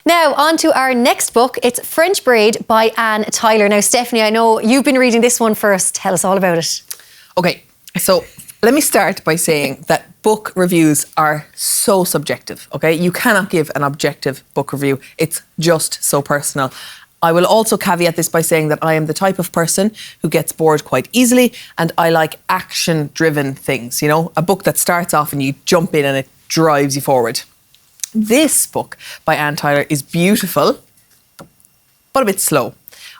Now, on to our next book. It's French Braid by Anne Tyler. Now, Stefanie, I know you've been reading this one first. Tell us all about it. Okay, so let me start by saying that book reviews are so subjective, okay? You cannot give an objective book review. It's just so personal. I will also caveat this by saying that I am the type of person who gets bored quite easily, and I like action-driven things, you know? A book that starts off and you jump in and it drives you forward. This book by Anne Tyler is beautiful, but a bit slow.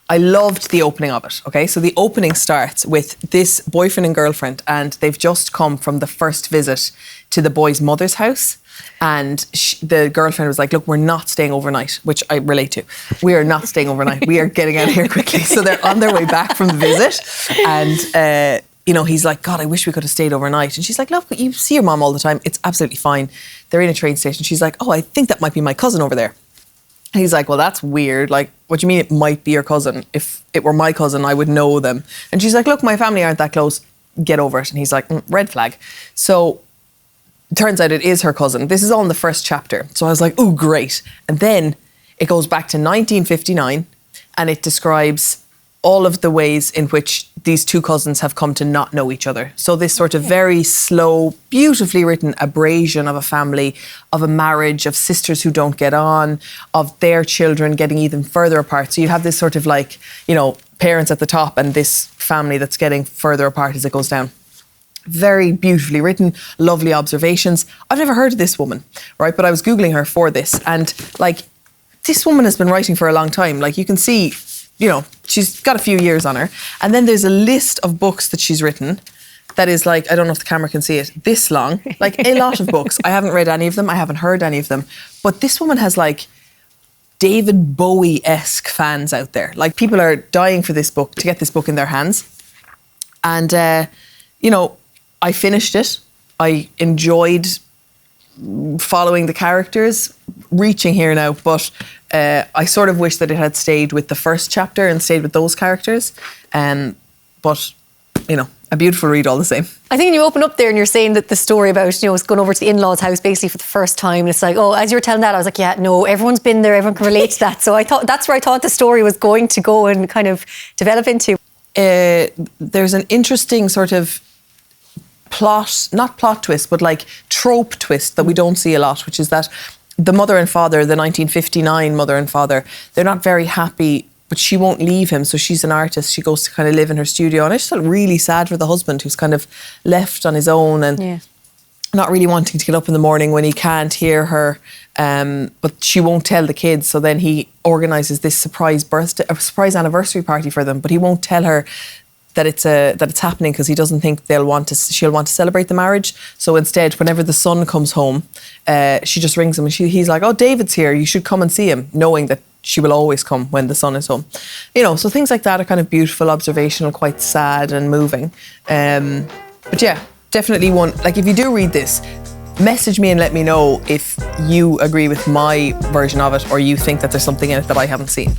I loved the opening of it, okay? So the opening starts with this boyfriend and girlfriend, and they've just come from the first visit to the boy's mother's house. And the girlfriend was like, look, we're not staying overnight, which I relate to. We are not staying overnight. We are getting out of here quickly. So they're on their way back from the visit. And, you know, he's like, God, I wish we could have stayed overnight. And she's like, look, you see your mom all the time. It's absolutely fine. They're in a train station. She's like, oh, I think that might be my cousin over there. And he's like, well, that's weird. Like, what do you mean it might be your cousin? If it were my cousin, I would know them. And she's like, look, my family aren't that close. Get over it. And he's like, red flag. So it turns out it is her cousin. This is all in the first chapter. So I was like, oh, great. And then it goes back to 1959 and it describes all of the ways in which these two cousins have come to not know each other. So this sort of very slow, beautifully written abrasion of a family, of a marriage, of sisters who don't get on, of their children getting even further apart. So you have this sort of like, you know, parents at the top and this family that's getting further apart as it goes down. Very beautifully written, lovely observations. I've never heard of this woman, right? But I was Googling her for this, and like, this woman has been writing for a long time. Like, you can see, you know, she's got a few years on her. And then there's a list of books that she's written that is like, I don't know if the camera can see it, this long, like a lot of books. I haven't read any of them. I haven't heard any of them. But this woman has like David Bowie-esque fans out there. Like, people are dying for this book, to get this book in their hands. And, you know, I finished it. I enjoyed following the characters, reaching here now, but I sort of wish that it had stayed with the first chapter and stayed with those characters. But, you know, a beautiful read all the same. I think you open up there and you're saying that the story about, you know, it's going over to the in-laws' house basically for the first time. And it's like, oh, as you were telling that, I was like, yeah, no, everyone's been there, everyone can relate to that. So I thought that's where I thought the story was going to go and kind of develop into. There's an interesting sort of not plot twist, but like trope twist that we don't see a lot, which is that the mother and father, the 1959 mother and father, they're not very happy, but she won't leave him. So she's an artist. She goes to kind of live in her studio. And I just felt really sad for the husband, who's kind of left on his own and not really wanting to get up in the morning when he can't hear her. But she won't tell the kids. So then he organises this surprise anniversary party for them, but he won't tell her that it's happening because he doesn't think she'll want to celebrate the marriage. So instead, whenever the son comes home, she just rings him and he's like, oh, David's here, you should come and see him, knowing that she will always come when the son is home. You know, so things like that are kind of beautiful, observational, quite sad and moving. But yeah, definitely one, like, if you do read this, message me and let me know if you agree with my version of it or you think that there's something in it that I haven't seen.